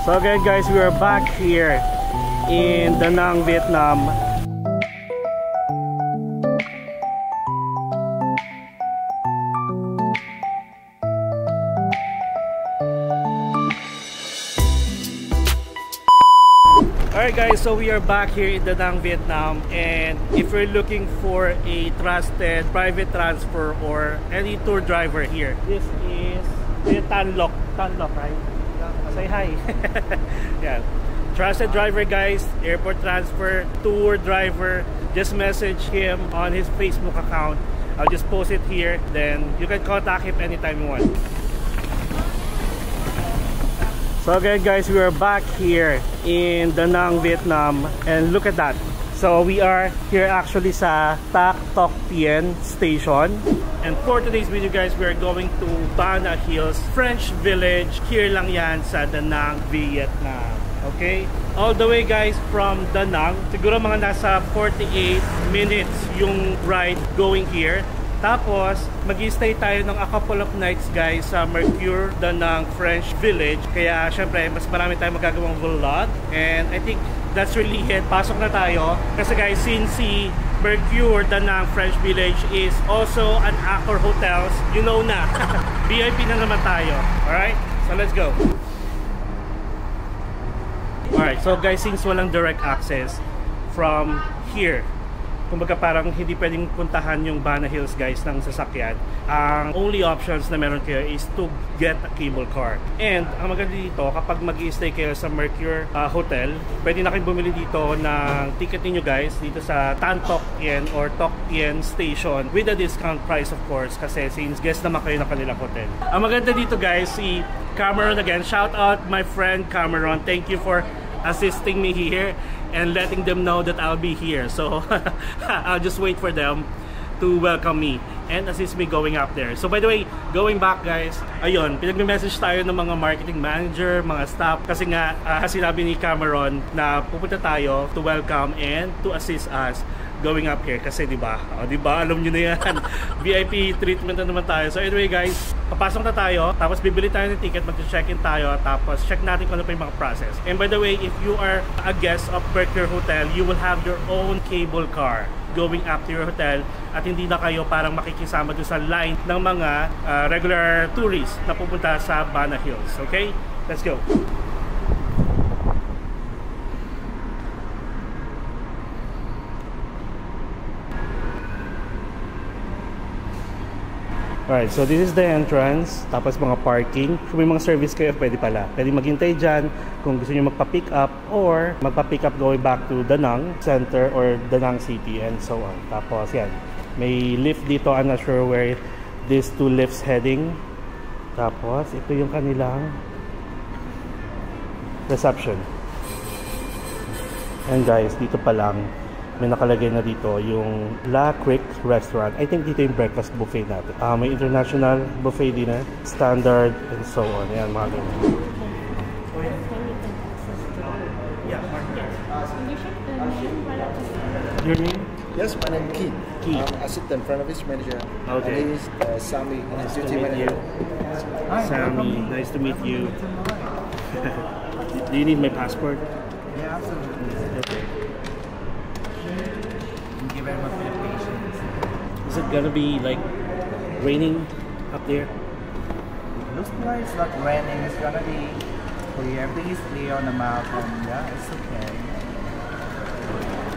So again guys, we are back here in Da Nang, Vietnam. Alright guys, so we are back here in Da Nang, Vietnam, and if you're looking for a trusted private transfer or any tour driver here, this is the Tan Loc, right? Say hi. Yeah, trusted driver guys, airport transfer, tour driver. Just message him on his Facebook account. I'll just post it here, then you can contact him anytime you want. So again guys, we are back here in Da Nang, Vietnam, and look at that. So we are here actually sa Tak Toc Tien station, and for today's video guys, we are going to Ba Na Hills French Village. Here lang yan sa Da Nang, Vietnam. Okay? All the way guys from Da Nang, siguro mga nasa 48 minutes yung ride going here. Tapos, mag-i-stay tayo ng a couple of nights guys sa Mercure Da Nang French Village. Kaya syempre, mas marami tayong magagawang vlog. And I think that's really it. Pasok na tayo. Kasi guys, since si Mercure Da Nang French Village is also an Accor Hotels, you know na. VIP na naman tayo. Alright? So let's go. Alright, so guys, since walang direct access from here, kumbaga parang hindi pwedeng puntahan yung Ba Na Hills guys ng sasakyan, ang only options na meron kayo is to get a cable car. And ang maganda dito, kapag mag-i-stay kayo sa Mercure Hotel, pwede na kayong bumili dito ng ticket niyo guys dito sa Tan Toc Tien or Toc Tien station with a discount price of course, kasi since guest naman kayo ng kanilang hotel. Ang maganda dito guys, si Cameron again, shout out my friend Cameron, thank you for assisting me here and letting them know that I'll be here. So I'll just wait for them to welcome me and assist me going up there. So by the way, going back guys, ayun, pinag-message tayo ng mga marketing manager, mga staff, kasi nga sinabi ni Cameron na pupunta tayo to welcome and to assist us going up here kasi di ba alam niyo na yan. VIP treatment na naman tayo. So anyway guys, papasok na tayo, tapos bibili tayo ng ticket, mag-check-in tayo, tapos check natin kung ano pa yung mga process. And by the way, if you are a guest of Mercure Hotel, you will have your own cable car going up to your hotel, at hindi na kayo parang makikisama doon sa line ng mga regular tourists na pupunta sa Ba Na Hills. Okay? Let's go! Alright, so this is the entrance, tapos mga parking. Kung may mga service kayo, pwede pala. Pwede maghintay dyan kung gusto nyo magpa-pick up or magpa-pick up going back to Da Nang Center or Da Nang City and so on. Tapos yan, may lift dito. I'm not sure where these two lifts heading. Tapos ito yung kanilang reception. And guys, dito pa lang may nakalagay na dito yung La Creek Restaurant. I think dito yung breakfast buffet natin. May international buffet dinner, standard, and so on. Ayan, mga ganyan. Your name? Yes, my name is Keith. Keith. I'm assistant front office manager. Okay. My name is Sammy. Nice to meet you. Sammy, nice to meet you. Do you need my passport? Yeah, absolutely. Okay. Thank you very much for your patience. Is it gonna be like raining up there? It looks like it's not raining. It's gonna be clear. Everything is clear on the mountain. Yeah, it's okay.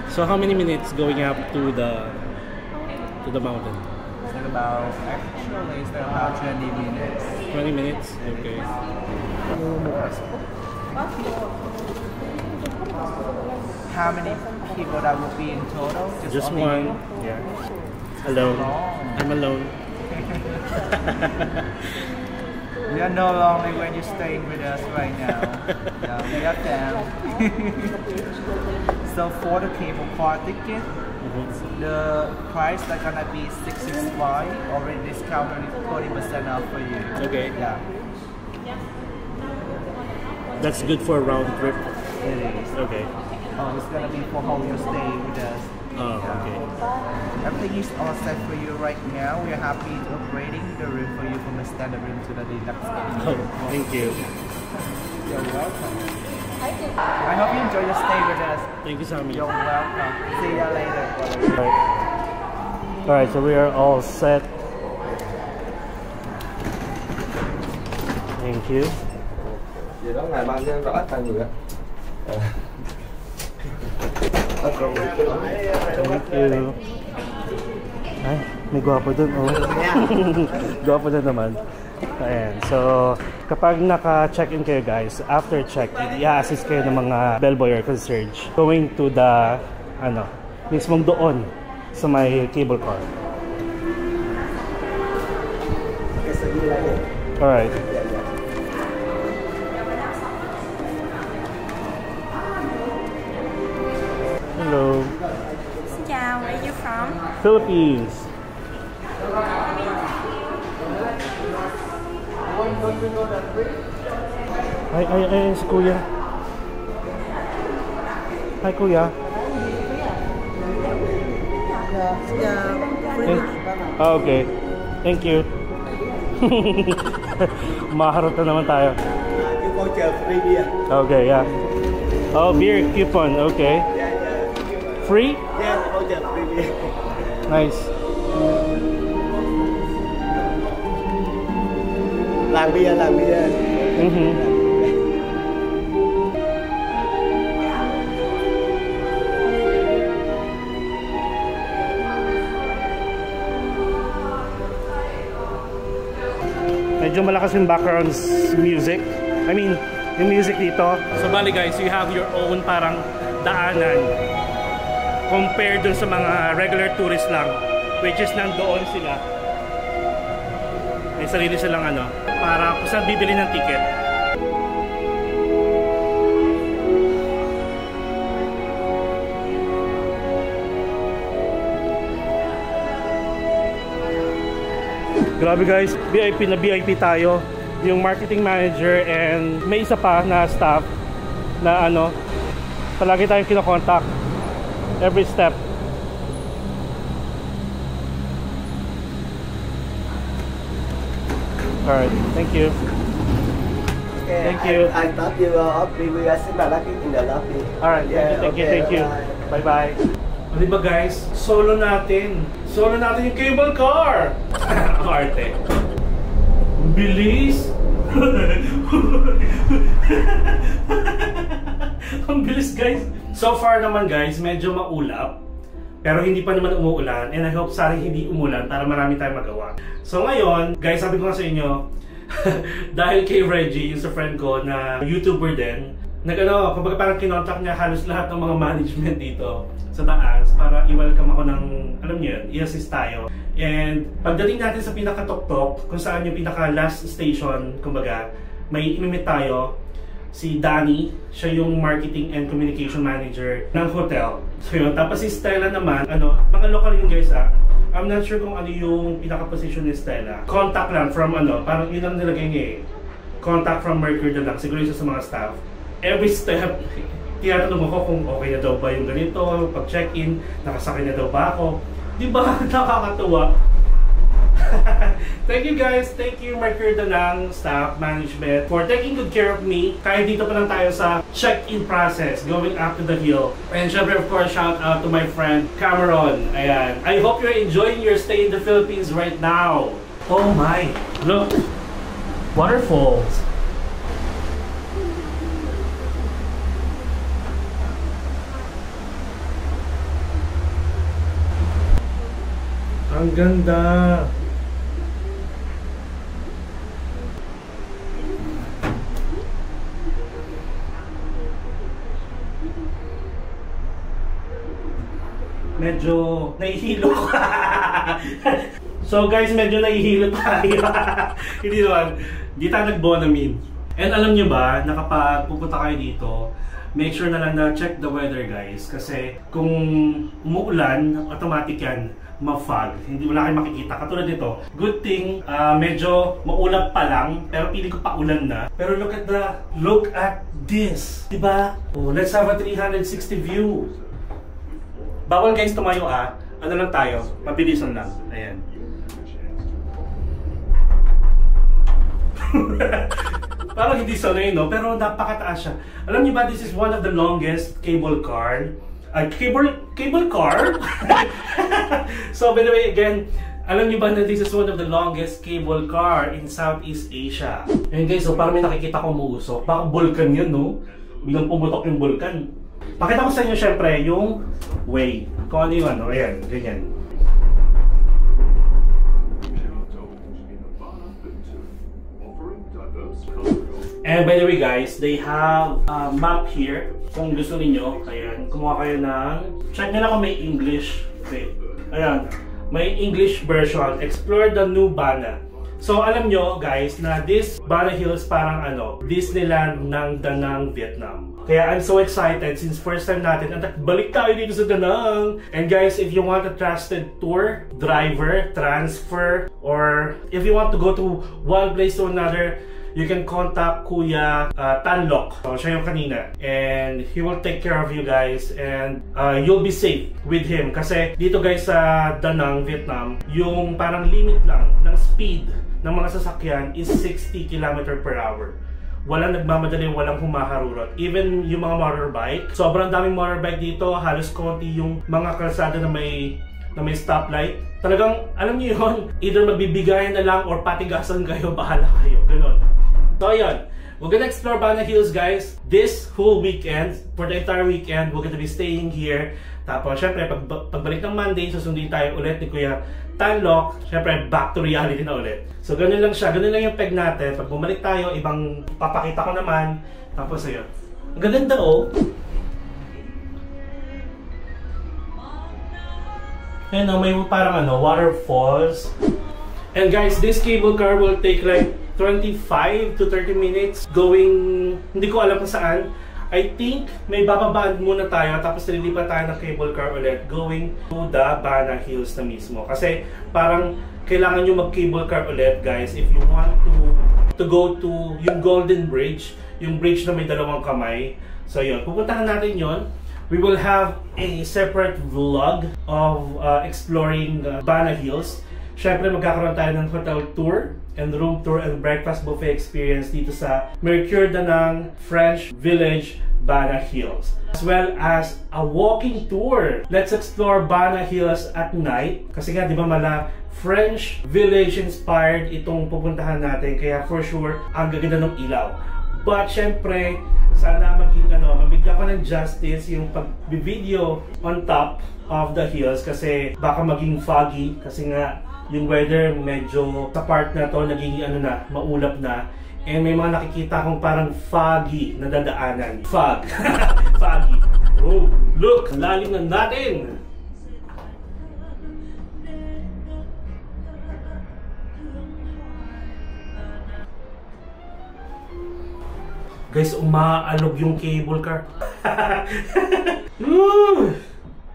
So how many minutes going up to the mountain? It's like about, actually it's like about 20 minutes. 20 minutes? Okay. How many people that will be in total? Just only one. you? Yeah. Alone. I'm alone. We are no longer when you're staying with us right now. Yeah, we are them. So for the cable car ticket, the price is gonna be $665, already discounted 40% off for you. Okay. Yeah. That's good for a round trip. It is. Okay. Oh, it's gonna be for whole your stay with us. Oh, okay. Everything is all set for you right now. We are happy to upgrading the room for you from the standard room to the deluxe. Oh, thank you. You're welcome. I hope you enjoy your stay with us. Thank you, Sammy. You're welcome. See you later. Alright, so we are all set. Thank you. Vậy đó ngày ban cho rõ tay người á. Thank you. Ay, may gwapo dun, oh. Gwapo dun naman. Ayan, so kapag naka-check-in kayo guys, after check-in, i-assist kayo ng mga bellboy or concierge going to the, mismong doon sa may cable car. Alright. Hello. Xin chào, where are you from? Philippines. Ay, si Kuya. Hi, Kuya. Okay. Thank you. Maharot na naman tayo. Yung voucher free beer. Okay, yeah. Oh, beer coupon. Okay. Free? Yeah, voucher free beer. Nice. Làng bia. Medyo malakas yung background music. I mean, yung music dito. So bali guys, you have your own parang daanan compared dun sa mga regular tourist lang, which is nandoon sila. May sarili silang para kung saan bibili ng ticket. Grabe guys, VIP na VIP tayo. Yung marketing manager and may isa pa na staff na palagi tayong kinokontak every step. Alright, thank you. Okay, Thank you. I thought you were up. We will see the lucky in the lobby. Alright, Yeah, thank you. Bye bye. Diba guys, solo natin yung cable car. Arte. Bilis. Ang bilis guys. So far naman guys, medyo maulap. Pero hindi pa naman umuulan. And I hope sana hindi umulan para marami tayong magawa. So ngayon, guys, sabi ko nga sa inyo, dahil kay Reggie, yung sa friend ko na YouTuber din, kumbaga parang kinontak niya halos lahat ng mga management dito sa taas para i-welcome ako ng, alam niyo yun, i-assist tayo. And pagdating natin sa pinaka-tok-tok, kung saan yung pinaka-last station, kumbaga, may imimit tayo, si Danny, siya yung marketing and communication manager ng hotel. So yun, tapos si Stella naman, mga local yun guys I'm not sure kung ano yung pinaka-position ni Stella. Contact lang from parang yun ang nilagay niya eh. Contact from Mercury na lang, siguro isa sa mga staff. Every step, tinatanong ako kung okay na daw ba yung ganito, pag check-in, nakasakay na daw ba ako. Di ba? Nakakatuwa. Thank you guys, thank you Mercury Danang staff management for taking good care of me. Kahit dito pa lang tayo sa check-in process, going up to the hill. And syempre of course, shout out to my friend Cameron. Ayan. I hope you're enjoying your stay in the Philippines right now. Oh my, look, waterfalls. Ang ganda. Medyo nahihilo ko. So guys, medyo nahihilo tayo. Hindi naman. Di tayo nag-Bonamine. And alam nyo ba, na kapag pupunta kayo dito, make sure na lang na check the weather guys. Kasi kung umuulan, automatic yan, ma-fog. Hindi wala kayong makikita. Katulad nito, good thing, medyo maulap pa lang, pero pili ko pa ulan na. Pero look at this. Diba? Oh, let's have a 360 view. Bawal guys tumayo ano lang tayo, mabilisan lang. Ayan. Parang hindi sanay, no? Pero napakataas siya. Alam niyo ba, this is one of the longest cable car. Cable car? So, by the way, again, alam niyo ba na this is one of the longest cable car in Southeast Asia? Ayun guys, so parang may nakikita ko umuusok. Baka vulkan yun, no? Biglang pumutok yung vulkan. Pakita ko sa inyo, syempre, yung way. Kung ano yung ano, ayan, ganyan. And by the way guys, they have a map here. Kung gusto niyo, ayan, kumuha kayo ng, check nyo na kung may English. Okay. Ayan, may English version. Explore the new Bana. So alam nyo guys na this Bana Hills parang ano, Disneyland ng Da Nang, Vietnam. Kaya I'm so excited since first time natin at balik tayo dito sa Da Nang. And guys, if you want a trusted tour, driver, transfer, or if you want to go to one place to another, you can contact Kuya Tan Loc. So, siya yung kanina. And he will take care of you guys. And you'll be safe with him. Kasi dito guys sa Da Nang, Vietnam, yung parang limit lang ng speed ng mga sasakyan is 60 km/h. Walang nagmamadali, walang humaharurot. Even yung mga motorbike, sobrang daming motorbike dito. Halos konti yung mga kalsada na may stoplight. Talagang, alam niyo yun, either magbibigayan na lang or patigasan kayo, bahala kayo. Ganon. So ayun, we're gonna explore Bana Hills guys this whole weekend. For the entire weekend, we're gonna be staying here. Tapos syempre, pagbalik ng Monday, susundin tayo ulit ni Kuya Tan Loc. Syempre, back to reality na ulit. So ganun lang siya, ganun lang yung peg natin. Pag bumalik tayo, ibang papakita ko naman. Tapos ayun, ang ganda oh. Ayun oh, may parang ano, waterfalls. And guys, this cable car will take like 25 to 30 minutes going, hindi ko alam kung saan. I think may bababaan muna tayo tapos nililipat tayo ng cable car ulit going to the Bana Hills na mismo. Kasi parang kailangan nyo mag-cable car ulit guys if you want to go to yung Golden Bridge, yung bridge na may dalawang kamay. So yun, pupuntahan natin yun. We will have a separate vlog of exploring Bana Hills. Syempre magkakaroon tayo ng hotel tour and room tour and breakfast buffet experience dito sa Mercure Da Nang French Village, Bana Hills. As well as a walking tour. Let's explore Bana Hills at night. Kasi nga, di ba mala French Village inspired itong pupuntahan natin. Kaya for sure, ang gaganda ng ilaw. But syempre, sana mabigyan ko ng justice yung pag-video on top of the hills kasi baka maging foggy kasi nga yung weather medyo sa part na to naging maulap na. And may mga nakikita akong parang foggy na dadaanan. Fog. Foggy. Oh, look! Lalim na natin! Guys, umaalog yung cable car.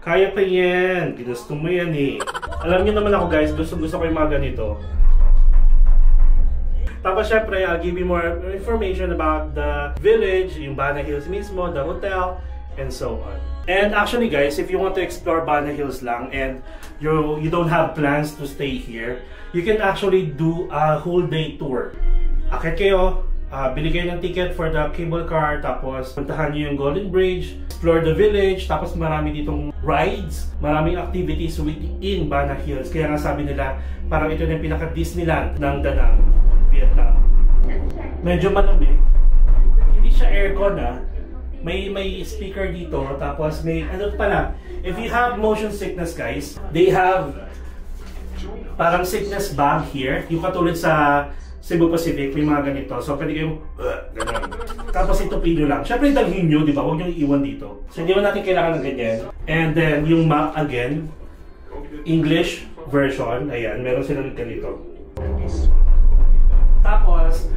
Kaya pa yan. Ginusto mo yan eh. Alam niyo naman ako guys, gusto ko yung mga ganito. Tapos syempre, I'll give you more information about the village, yung Bana Hills mismo, the hotel, and so on. And actually guys, if you want to explore Bana Hills lang and you don't have plans to stay here, you can actually do a whole day tour. Akit kayo, bili kayo ng ticket for the cable car, tapos puntahan nyo yung Golden Bridge, explore the village, tapos marami ditong rides, maraming activities within Bana Hills. Kaya nga sabi nila, parang ito na yung pinaka-Disneyland ng Da Nang, Vietnam. Medyo malamig. Hindi siya aircon may speaker dito, tapos may ano pala, if you have motion sickness guys, they have parang sickness bag here, yung katulad sa Cebu Pacific, may mga ganito. So, pwede kayong gano'n. Tapos ito pino lang. Siyempre, dalhin nyo, di ba? Huwag nyo iiwan dito. So, hindi mo natin kailangan ng ganyan. And then, yung map, again, English version. Ayan, meron silang ganito. Tapos,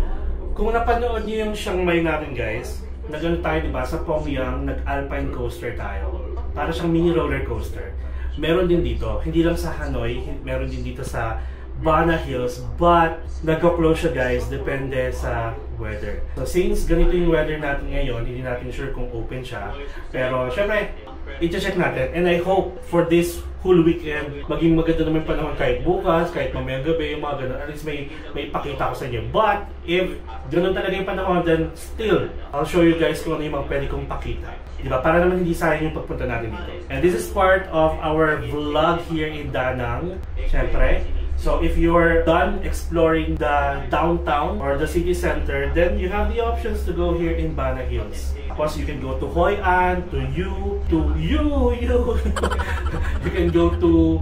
kung napanood nyo yung Chiang Mai natin, guys, nagano tayo, di ba? Sa Pongyang, nag-alpine coaster tayo. Para siyang mini roller coaster. Meron din dito. Hindi lang sa Hanoi, meron din dito sa Bana Hills, but nagko-close siya guys, depende sa weather. So since ganito yung weather natin ngayon, hindi natin sure kung open siya. Pero syempre, i-check natin. And I hope for this whole weekend, maging maganda naman panahon kahit bukas, kahit mamayang gabi, yung mga ganun. At least may ipakita ko sa inyo. But if ganun talaga yung panahon, then still, I'll show you guys kung ano yung mga pwede kong pakita. Diba? Para naman hindi sayang yung pagpunta natin dito. And this is part of our vlog here in Da Nang. Syempre. So if you're done exploring the downtown or the city center, then you have the options to go here in Bana Hills. Of course, you can go to Hoi An, to you. You can go to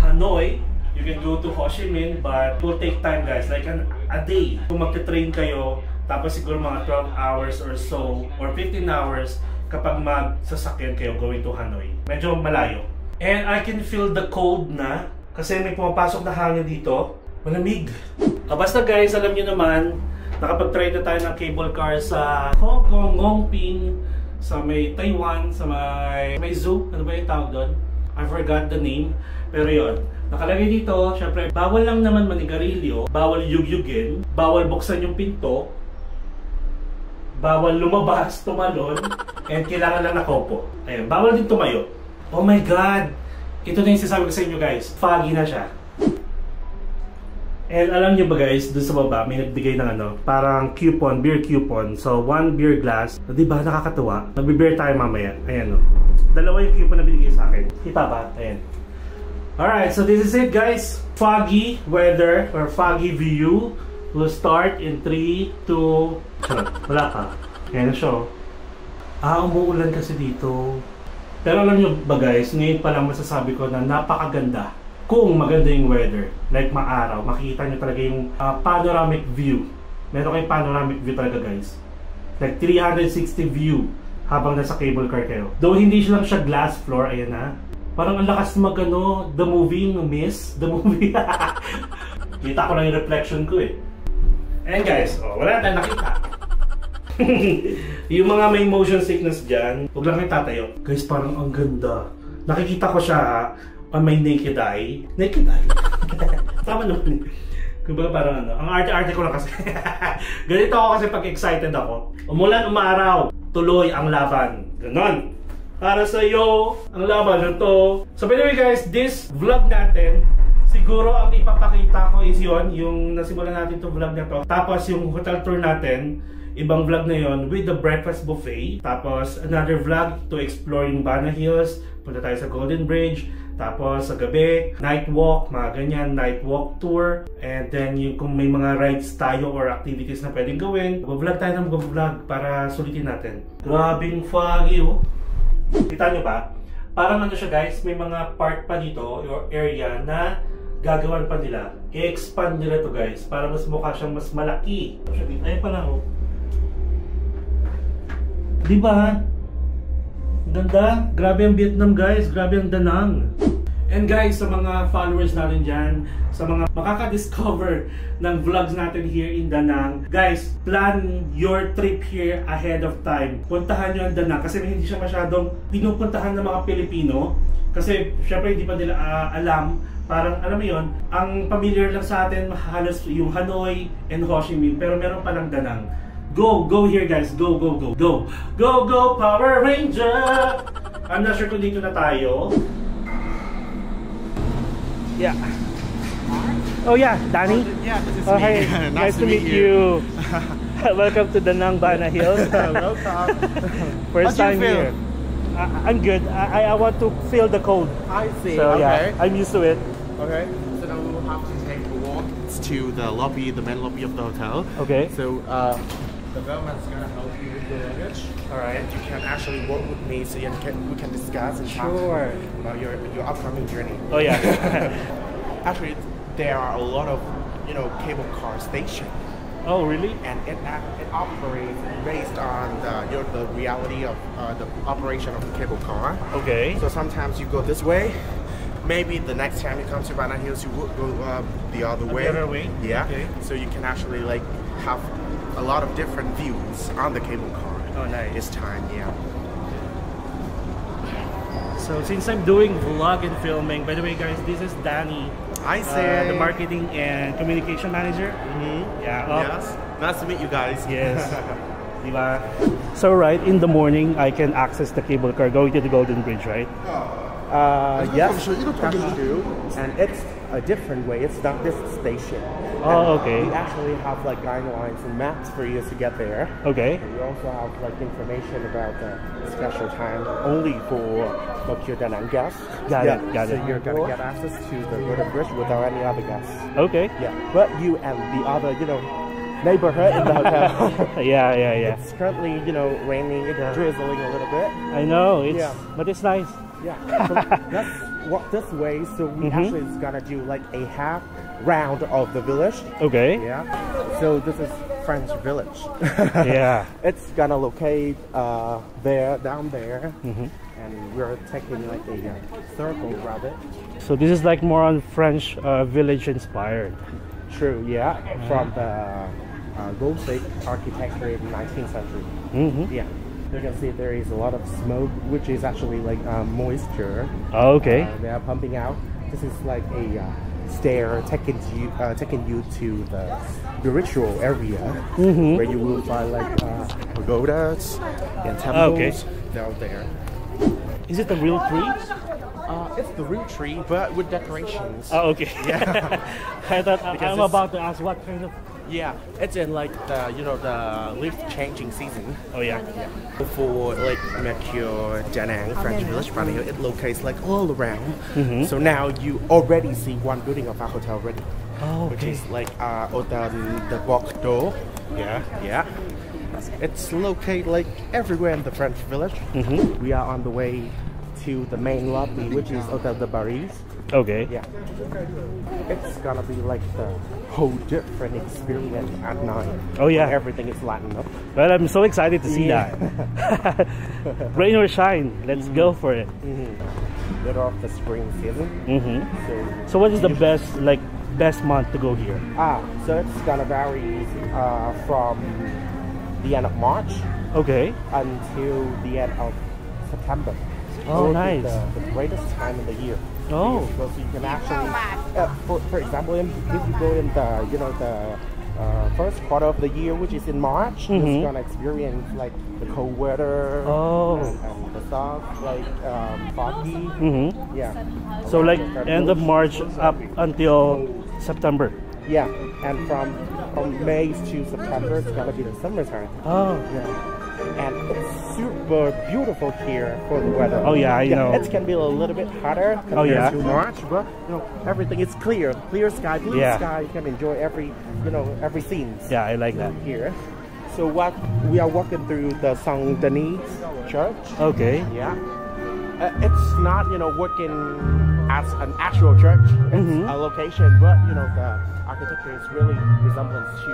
Hanoi. You can go to Ho Chi Minh, but it will take time guys, like a day. Kung magte-train kayo, tapos siguro mga 12 hours or so, or 15 hours kapag magsasakyan kayo going to Hanoi. Medyo malayo. And I can feel the cold na. Kasi may pumapasok na hangin dito. Malamig. Basta guys, alam nyo naman, nakapag-try na tayo ng cable car sa Hong Kong, Ngongping, sa may Taiwan, sa may zoo. Ano ba yung tawag doon? I forgot the name. Pero yun, nakalagay dito, syempre, bawal lang naman manigarilyo, bawal yugyugin, bawal buksan yung pinto, bawal lumabas, tumalon, and kailangan lang nakaupo. Ayun, bawal din tumayo. Oh my God! Ito na yung sinasabi ko sa inyo guys, foggy na siya. And alam nyo ba guys, dun sa baba may nagbigay ng ano, parang coupon, beer coupon. So 1 beer glass, diba nakakatuwa? Magbe-beer tayo mamaya. Ayan o. Dalawa yung coupon na binigay sa akin. Kita ba? Ayan. Alright, so this is it guys. Foggy weather or foggy view will start in 3, 2... Wala pa. Ayan na siya. Umuulan kasi dito. Pero alam nyo ba guys, ngayon pa lang masasabi ko na napakaganda kung maganda yung weather. Like maaraw, makikita nyo talaga yung panoramic view. Meron kayong panoramic view talaga guys. Like 360 view habang nasa cable car kayo. Though hindi lang siya glass floor, ayan na. Parang ang lakas magano, the movie, Miss, the movie. Kita ko lang yung reflection ko eh. And guys, wala na tayong nakita. Yung mga may motion sickness dyan, huwag lang kayo tatayo. Guys, parang ang ganda. Nakikita ko siya on my naked eye. Naked eye? Tama naman. Kumbaga parang ano, ang arte-arte ko lang kasi. Ganito ako kasi pag excited ako. Umulan, umaaraw, tuloy ang laban. Ganon. Para sa iyo, ang laban na to. So by the way guys, this vlog natin, siguro ang ipapakita ko is yun, yung nasimulan natin itong vlog na to. Tapos yung hotel tour natin, ibang vlog na yon with the breakfast buffet. Tapos another vlog to exploring Bana Hills. Punta tayo sa Golden Bridge. Tapos sa gabi, night walk, mga ganyan, night walk tour. And then yung kung may mga rides tayo or activities na pwedeng gawin, mag-vlog tayo ng mag-vlog para sulitin natin. Grabing foggy oh. Kita nyo ba? Parang ano siya guys, may mga part pa dito or area na gagawan pa nila. I-expand nila to guys para mas mukha siyang mas malaki. Ayun pa lang oh. Diba? Ganda. Grabe ang Vietnam guys. Grabe ang Da Nang. And guys, sa mga followers natin dyan, sa mga makaka-discover ng vlogs natin here in Da Nang, guys, plan your trip here ahead of time. Puntahan nyo ang Da Nang kasi hindi siya masyadong pinupuntahan ng mga Pilipino. Kasi syempre hindi pa nila alam. Parang alam mo yun, ang familiar lang sa atin halos yung Hanoi and Ho Chi Minh, pero meron pa lang Da Nang. Go here guys, go Power Ranger. I'm not sure kung dito na tayo. Yeah. Oh yeah, Danny. Yeah, this is me. Hey, nice to meet you. Welcome to Da Nang Bana Hills. Welcome. First How do you time feel? here. I'm good. I want to feel the cold. I see. So okay. yeah, I'm used to it. Okay. So now we will have to take a walk to the lobby, the main lobby of the hotel. Okay. So the bellman's gonna help you with the luggage. All right. You can actually work with me, so we can discuss and talk about your upcoming journey. Oh yeah. Actually, there are a lot of cable car stations. Oh really? And it operates based on the reality of the operation of the cable car. Okay. So sometimes you go this way. Maybe the next time you come to Bana Hills, you would go the other way. The other way? Yeah. Okay. So you can actually like have a lot of different views on the cable car. Oh nice. This time, yeah. So since I'm doing vlog and filming, by the way guys, this is Danny. I see. The marketing and communication manager. Yeah. Yes. Nice to meet you guys. Yes. Diba? So right in the morning, I can access the cable car going to the Golden Bridge, right? Yes, that's true. And it's a different way. It's not this station. Oh, okay. We actually have like guidelines and maps for you to get there. Okay. We also have like information about the special time only for Tokyo Da Nang guests. Got it. Got so it. you're gonna get access to the Golden Bridge without any other guests. Okay. Yeah, but you and the other, neighborhood in the hotel. Yeah. It's currently, raining, it's drizzling a little bit. I know. It's Yeah. but it's nice. Yeah, so let's walk this way. So we actually is gonna do like a half round of the village. Okay. Yeah. So this is French Village. Yeah. It's gonna locate down there, and we're taking like a circle around it. So this is like more on French village inspired. True. Yeah. From the Gothic architecture in the 19th century. Yeah. You can see there is a lot of smoke, which is actually like moisture. Oh, okay. They are pumping out. This is like a stair taking you to the ritual area where you will find like pagodas and temples down there. Is it a real tree? It's the real tree, but with decorations. Oh, okay. Yeah. I thought I'm it's- about to ask what kind of. Yeah, it's in like the leaf changing season. Oh yeah. For like Mercure, Da Nang, French Village, Banana Hill, it locates like all around. So now you already see one building of our hotel already. Oh, Which okay. is like Hotel de Bordeaux. Yeah. It's located like everywhere in the French Village. We are on the way to the main lobby, which is Hotel de Paris. Okay. Yeah. It's gonna be like the whole different experience at night. Oh, yeah. Everything is lightened up. Well, I'm so excited to see Yeah. that. Rain or shine, let's go for it. Middle of the spring season. So what is the best month to go here? So it's gonna vary from the end of March Okay. until the end of September. Oh, Will be nice. The greatest time in the year. Oh. Because you can actually, for example, if you go in the first quarter of the year, which is in March, you're gonna experience like the cold weather and the soft like foggy. Yeah. So like end of March up until September. Yeah, and from May to September, it's gonna be the summertime. Oh. Yeah. And it's super beautiful here for the weather. Oh yeah, I know. It can be a little bit hotter compared to March, but everything is clear sky, blue sky. You can enjoy every scene. Yeah, I like that. Here. So what we are walking through the Saint Denis Church. Okay. Yeah. It's not working as an actual church. It's a location, but the architecture is really resemblance to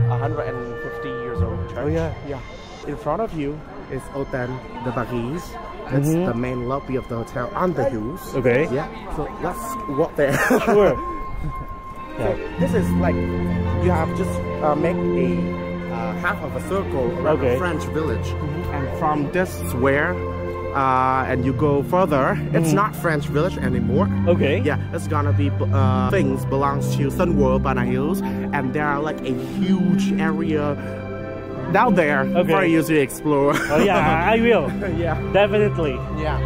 150 years old church. Oh yeah. Yeah. In front of you is Hotel de Paris. It's the main lobby of the hotel on the hills. Okay. Yeah. So let's walk there. Sure. So this is like you have just make a half of a circle around the French Village, and from this square, and you go further. It's not French Village anymore. Okay. Yeah, it's gonna be things belongs to Sun World Banana Hills, and there are like a huge area down there for you to explore. Oh yeah, I will. Yeah. Definitely. Yeah.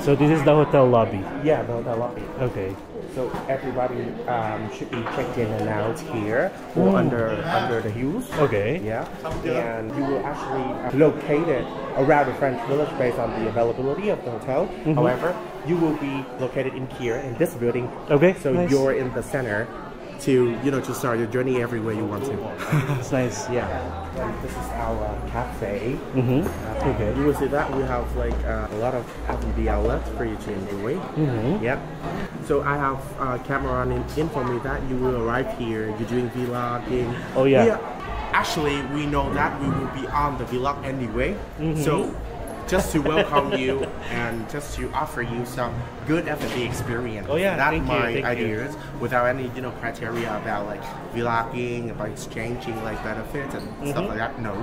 So this is the hotel lobby. Yeah, the hotel lobby. Okay. So everybody should be checked in and out here or under the hills. Okay. Yeah. And you will actually locate it around the French Village based on the availability of the hotel. However, you will be located in here in this building. Okay. So nice. you're in the center to to start your journey everywhere you want to. That's nice. Yeah. And this is our cafe. Okay. You will see that we have like a lot of F&B outlets for you to enjoy. Yeah. So I have a camera in for me that you will arrive here. You're doing vlogging. Oh yeah. Actually, we know that we will be on the vlog anyway. So just to welcome you and just to offer you some good F&B experience. Oh, yeah, That's thank you, my thank you. ideas without any criteria about like vlogging, about exchanging like benefits and stuff like that. No,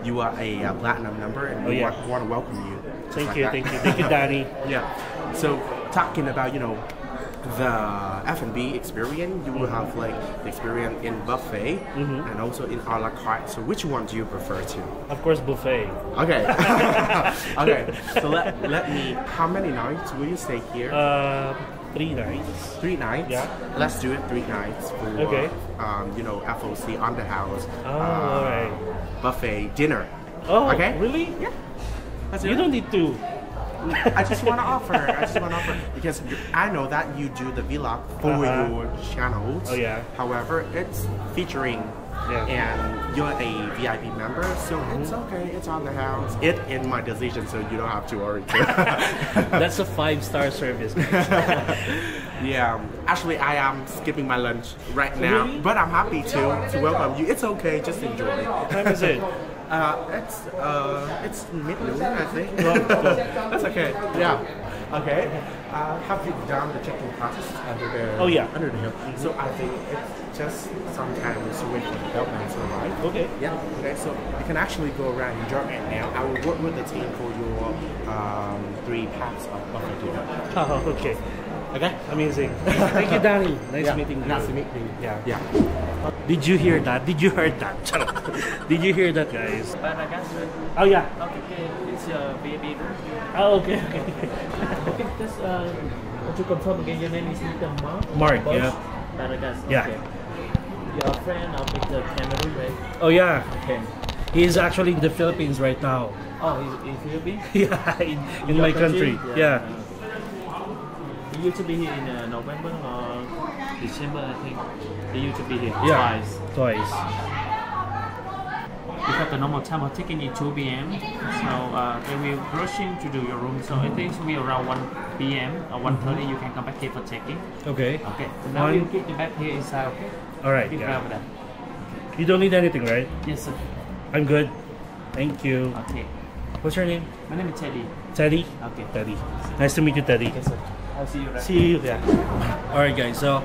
you are a platinum member and we want to welcome you. Thank you, Danny. Yeah. So talking about the F&B experience, you will have like the experience in buffet and also in a la carte. So which one do you prefer to? Of course, buffet. Okay. Okay. So let me. How many nights will you stay here? 3 nights. 3 nights. Yeah. Let's do it 3 nights for Okay. FOC on the house. Alright. Buffet dinner. Oh, Okay. really? Yeah. Let's do You it. don't need to. I just want to offer. Because I know that you do the vlog for your channels. Oh, yeah. However, it's featuring, and you're a VIP member, so it's okay. It's on the house. It's in my decision, so you don't have to worry. That's a 5-star service. Yeah. Actually, I am skipping my lunch right now, Really? but I'm happy to welcome you. It's okay. Just enjoy. What time is it? It's mid-noon, I think. Well, That's okay. Yeah. Okay. Have you done the check-in process under the Oh, yeah. under the hill? So I think it's just sometimes wait for the bellman to arrive. Okay. Yeah. Okay. So you can actually go around and enjoy it now. I will work with the team for your 3 packs of buffet dinner. Oh, okay. Okay. Amazing. Thank you, Danny. Nice Yeah. meeting you. Nice to meet you. Yeah. Yeah. Did you hear that? Did you heard that? Did you hear that, guys? Oh, yeah. Okay, it's your baby. Oh, okay. Okay, just would you confirm again? Your name is Mr. Mark. Mark, Bosch? yeah. Paragas. Yeah. Okay. Your friend of Mr. Cameron, right? Oh, yeah. Okay. He's actually in the Philippines right now. Oh, he's Philippines? Yeah, in Your my country. Yeah. He used to be here in November or December, I think. He used to be here Yeah. twice. Because the normal time of taking is 2 p.m. So they will rushing to do your room. So I think it will be around 1 p.m. or 1:30. You can come back here for checking. Okay. Okay. Now One- you keep the bag here inside. Okay. All right. Keep Yeah. over there. You don't need anything, right? Yes, sir. I'm good. Thank you. Okay. What's your name? My name is Teddy. Teddy? Okay. Teddy. Nice to meet you, Teddy. Yes, sir. I'll see you right. See you. Yeah. Alright, guys. So,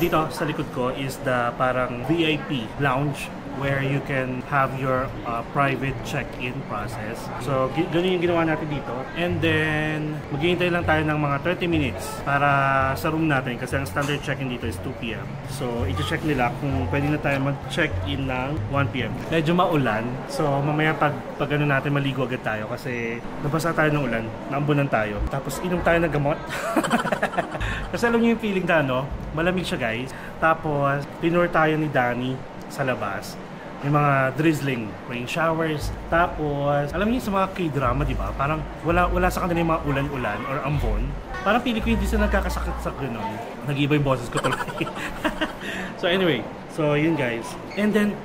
dito sa likod ko is the parang VIP lounge where you can have your private check-in process. So, ganun yung ginawa natin dito. And then, maghihintay lang tayo ng mga 30 minutes para sa room natin kasi ang standard check-in dito is 2 p.m. So, i-check nila kung pwede na tayo mag-check-in ng 1 p.m. Medyo maulan. So, mamaya pag ano natin, maligo agad tayo kasi nabasa tayo ng ulan, naambunan tayo. Tapos, inom tayo ng gamot. Kasi alam niyo yung feeling na malamig siya, guys. Tapos, tinur tayo ni Danny sa labas. May mga drizzling rain showers. Tapos, alam niyo sa mga K-drama, di ba? Parang wala sa kanila yung mga ulan-ulan or ambon. Parang pili ko hindi sila nagkakasakit sa gano'n. Nag-iba yung boses ko tuloy. So anyway, so yun guys. And then,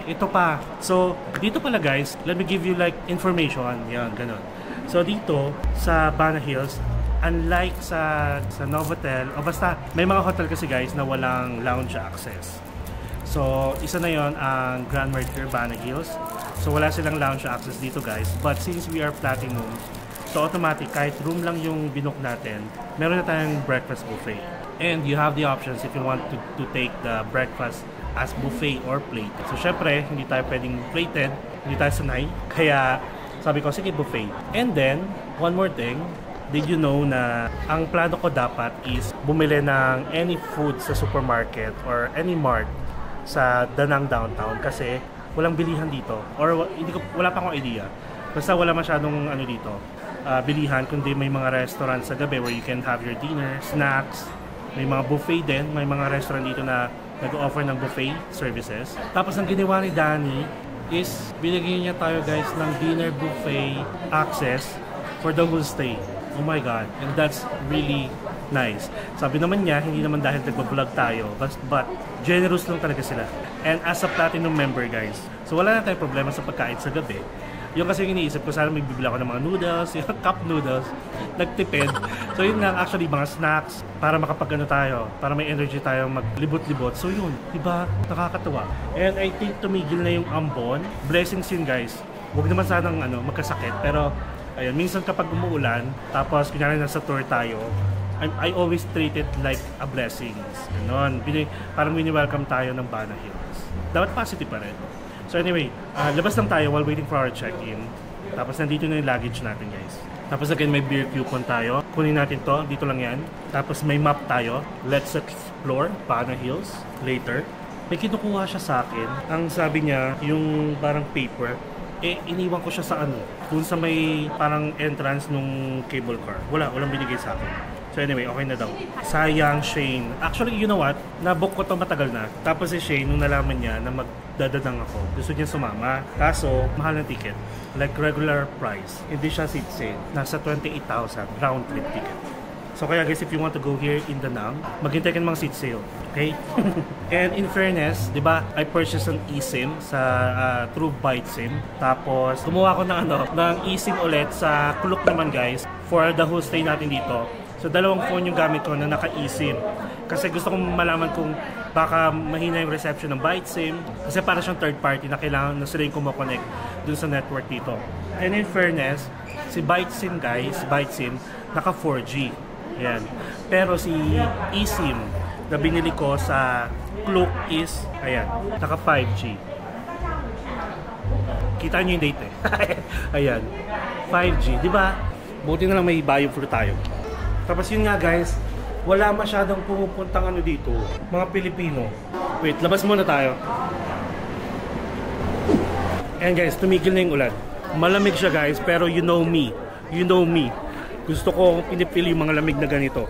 ito pa. So, dito pala guys, let me give you like information. Yan, gano'n. So dito, sa Bana Hills, unlike sa Novotel, o basta may mga hotel kasi guys na walang lounge access. So, isa na yon ang Grand Mercure Bana Hills. So, wala silang lounge access dito guys. But since we are platinum, so automatic, kahit room lang yung binook natin, meron na tayong breakfast buffet. And you have the options if you want to take the breakfast as buffet or plate. So, syempre, hindi tayo pwedeng plated, hindi tayo sanay. Kaya, sabi ko, sige, buffet. And then, one more thing, did you know na ang plano ko dapat is bumili ng any food sa supermarket or any mart sa Danang Downtown kasi walang bilihan dito or wala pa akong idea. Basta wala masyadong dito, bilihan, kundi may mga restaurant sa gabi where you can have your dinner, snacks, may mga buffet din, may mga restaurant dito na nag-offer ng buffet services. Tapos ang ginawa ni Danny is binigyan niya tayo guys ng dinner buffet access for the whole stay. Oh my God, and that's really nice. Sabi naman niya, hindi naman dahil nagbablog tayo, but generous lang talaga sila. And as a platinum member guys, so wala na tayong problema sa pagkain sa gabi. Yung kasi yung iniisip ko, sana may bibili ako ng mga noodles, yung cup noodles, nagtipid. So yun nga, actually mga snacks, para makapag tayo, para may energy tayo maglibot-libot. So yun, diba, nakakatawa. And I think tumigil na yung ambon. Blessings yun guys. Huwag naman sanang magkasakit, pero ayun, minsan kapag umuulan, tapos kunyari nasa tour tayo, I always treat it like a blessing. Ganon. Parang welcome tayo ng Bana Hills. Dapat positive pa rin. So anyway, labas lang tayo while waiting for our check-in. Tapos nandito na yung luggage natin, guys. Tapos again, may beer coupon tayo. Kunin natin to, dito lang yan. Tapos may map tayo. Let's explore Bana Hills later. May kinukuha siya sa akin. Ang sabi niya, yung parang paper, iniwan ko siya sa dun sa may parang entrance nung cable car. Walang binigay sa akin. So anyway, okay na daw. Sayang, Shane. Actually, you know what? Nabook ko to matagal na. Tapos si Shane, nung nalaman niya na magdadadang ako, gusto niya sumama. Kaso, mahal ng ticket. Like regular price. Hindi siya seat sale. Nasa 28,000 round trip ticket. So kaya guys, if you want to go here in Da Nang, maghintay ka ng mga seat sale. Okay? And in fairness, di ba, I purchased an eSIM sa through ByteSIM. Tapos, gumawa ko ng eSIM ulit sa Klook naman guys for the whole stay natin dito. So dalawang phone yung gamit ko na naka-eSIM. Kasi gusto kong malaman kung baka mahina yung reception ng ByteSIM. Kasi para siyang third party na kailangan na sila yung kumo-connect dun sa network dito. And in fairness, si ByteSIM guys, ByteSIM, naka 4G. Ayan. Pero si eSIM na binili ko sa Klook is, ayan, naka 5G. Kita nyo yung date Ayan, 5G. Diba? Buti na lang may bioflow tayo. Tapos yun nga guys, wala masyadong pumupuntang dito, mga Pilipino. Wait, labas muna tayo. And guys, tumigil na yung ulan. Malamig siya guys, pero you know me. Gusto ko pinipili yung mga lamig na ganito.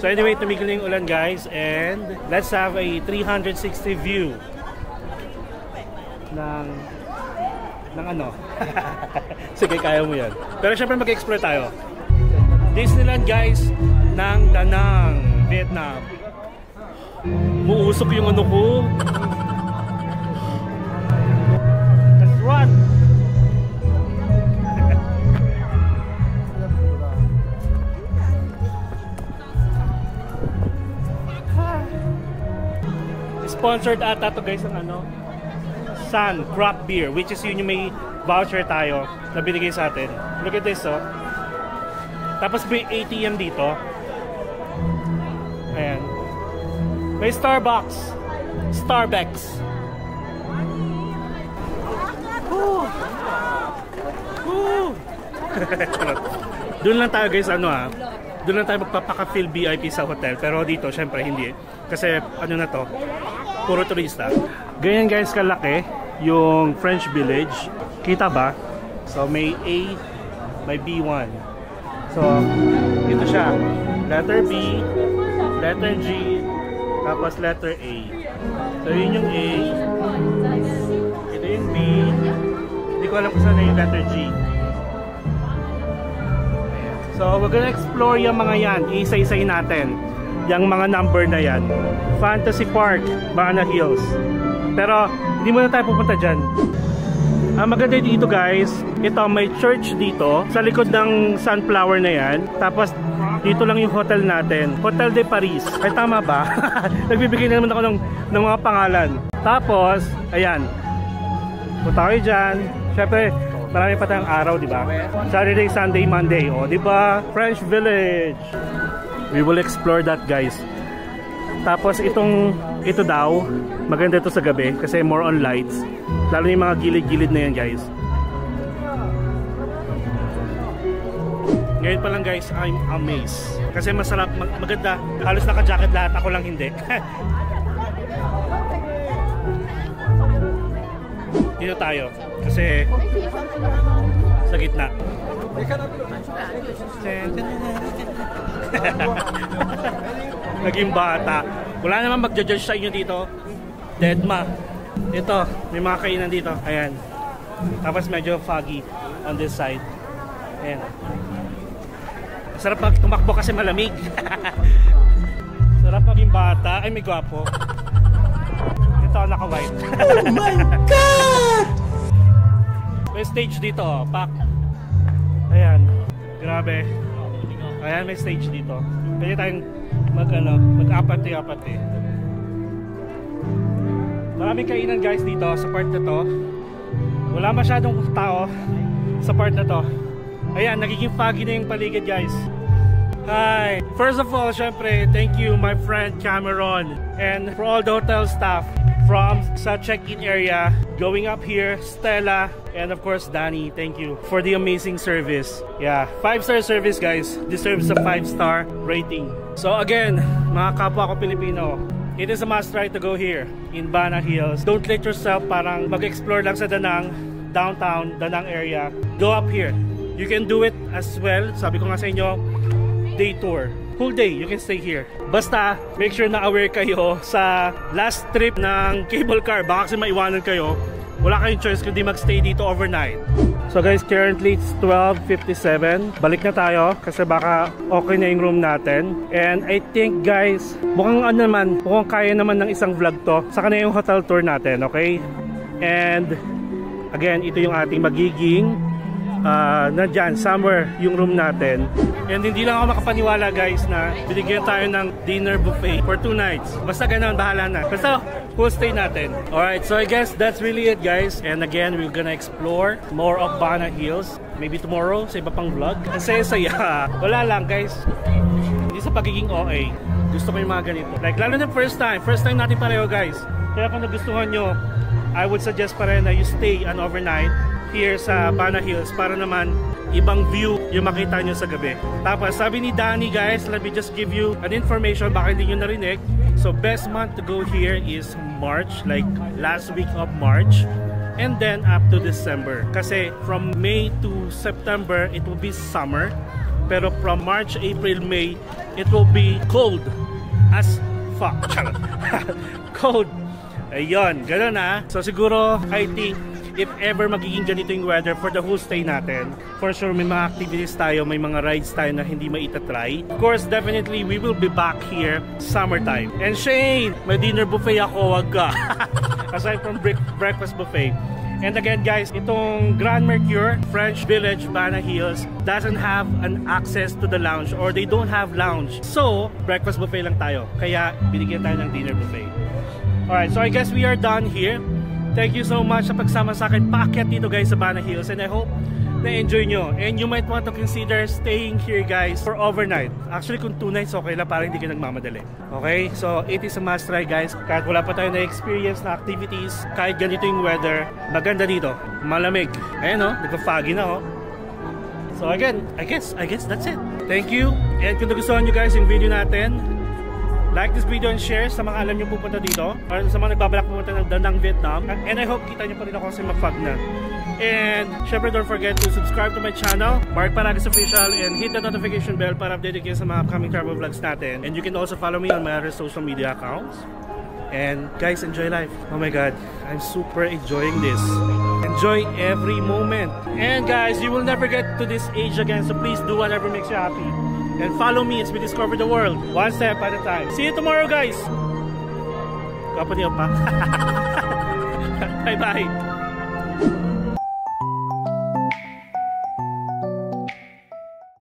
So anyway, tumigil na yung ulan guys, and let's have a 360 view ng Sige, kaya mo yan. Pero syempre mag-explore tayo. Disneyland guys ng Da Nang, Vietnam. Muusok yung ko. Let's run! Sponsored ata to guys ang Sun Craft Beer, which is yun yung may voucher tayo na binigay sa atin. Look at this Tapos may ATM dito. Ayan. May Starbucks. Doon lang tayo guys, doon lang tayo magpapaka-feel VIP sa hotel. Pero dito, syempre hindi. Kasi na to, puro turista. Ganyan guys kalaki yung French Village. Kita ba? So may A, may B1. So, ito siya. Letter B, letter G, tapos letter A. So, yun yung A. Ito yung B. Hindi ko alam kung saan na yung letter G. So, we're gonna explore yung mga yan. Isa-isayin natin. Yung mga number na yan. Fantasy Park, Bana Hills. Pero, hindi muna tayo pupunta dyan. Ang maganda dito guys, ito may church dito sa likod ng sunflower na yan. Tapos dito lang yung hotel natin, Hotel de Paris. Ay tama ba? Nagbibigay na naman ako ng mga pangalan. Tapos, ayan, punta kayo dyan. Syempre, marami pa tayong araw, di ba? Saturday, Sunday, Monday. O, di ba? French Village. We will explore that guys. Tapos ito daw, maganda ito sa gabi kasi more on lights. Lalo yung mga gilid-gilid na yan guys. Ngayon pa lang guys, I'm amazed. Kasi masarap, maganda. Halos naka-jacket lahat, ako lang hindi. Dito tayo. Kasi sa gitna. Naging bata. Wala naman magja-judge sa inyo dito. Deadma. Ito, may mga kainan dito. Ayan. Tapos medyo foggy on this side. Ayan. Sarap pag tumakbo kasi malamig. Sarap maging bata. Ay, may gwapo. Ito, naka-white. Oh my God! May stage dito, pak. Ayan. Grabe. Ayan, may stage dito. Pwede tayong mag-apat-apat eh. Maraming kainan guys dito sa part na to. Wala masyadong tao sa part na to. Ayan, nagiging foggy na yung paligid, guys. Hi! First of all, syempre, thank you my friend Cameron and for all the hotel staff from sa check-in area going up here, Stella, and of course Danny. Thank you for the amazing service. Yeah, 5-star service, guys. Deserves a 5-star rating. So again, mga kapwa ko Pilipino, it is a must try to go here in Bana Hills. Don't let yourself parang mag-explore lang sa Danang, downtown, Danang area. Go up here. You can do it as well. Sabi ko nga sa inyo, day tour. Whole day, you can stay here. Basta, make sure na aware kayo sa last trip ng cable car. Baka kasi maiwanan kayo. Wala kayong choice kundi magstay dito overnight. So guys, currently it's 12:57. Balik na tayo kasi baka okay na yung room natin. And I think guys, mukhang kaya naman ng isang vlog to. Saka na yung hotel tour natin, okay? And again, ito yung ating magiging nandyan, somewhere yung room natin. And hindi lang ako makapaniwala guys na binigyan tayo ng dinner buffet for 2 nights. Basta ganun, bahala na. Basta full stay natin. Alright, so I guess that's really it guys. And again, we're gonna explore more of Bana Hills. Maybe tomorrow sa iba pang vlog. Kasi saya. Wala lang guys. Hindi sa pagiging OA. Gusto ko yung mga ganito. Like lalo na first time natin pareho guys. Kaya kung nagustuhan nyo, I would suggest pa rin na you stay an overnight here sa Bana Hills para naman ibang view yung makita nyo sa gabi. Tapos sabi ni Danny guys, let me just give you an information baka hindi nyo narinig. So best month to go here is March, like last week of March, and then up to December. Kasi from May to September it will be summer, pero from March, April, May it will be cold as fuck. Cold. Ayun, gano'n na. So siguro I think if ever magiging ganito yung weather for the whole stay natin, for sure may mga activities tayo, may mga rides tayo na hindi maitatry. Of course, definitely we will be back here summertime. And Shane, may dinner buffet ako, wag ka. Aside from breakfast buffet. And again guys, itong Grand Mercure French Village Bana Hills doesn't have an access to the lounge, or they don't have lounge. So, breakfast buffet lang tayo. Kaya binigyan tayo ng dinner buffet. Alright, so I guess we are done here. Thank you so much sa pagsama sa akin paakyat dito guys sa Bana Hills, and I hope na-enjoy nyo. And you might want to consider staying here guys for overnight. Actually kung 2 nights okay lang para hindi ka nagmamadali. Okay? So it is a must try guys. Kahit wala pa tayo na-experience na activities, kahit ganito yung weather, maganda dito. Malamig. Ayan o, nagpa-foggy na o. So again, I guess that's it. Thank you. And kung nagustuhan nyo guys yung video natin, like this video and share sa mga alam nyo pupunta dito, or sa mga nagbabalak pupunta ng Danang, Vietnam. And I hope kita nyo pa rin ako kasi mag-fog na. And syempre don't forget to subscribe to my channel, Mark Paragas Official, and hit the notification bell para updated kayo sa mga upcoming travel vlogs natin. And you can also follow me on my other social media accounts. And guys, enjoy life. Oh my god, I'm super enjoying this. Enjoy every moment. And guys, you will never get to this age again, so please do whatever makes you happy. And follow me as we discover the world, one step at a time. See you tomorrow guys! Kapatid pa. Bye bye!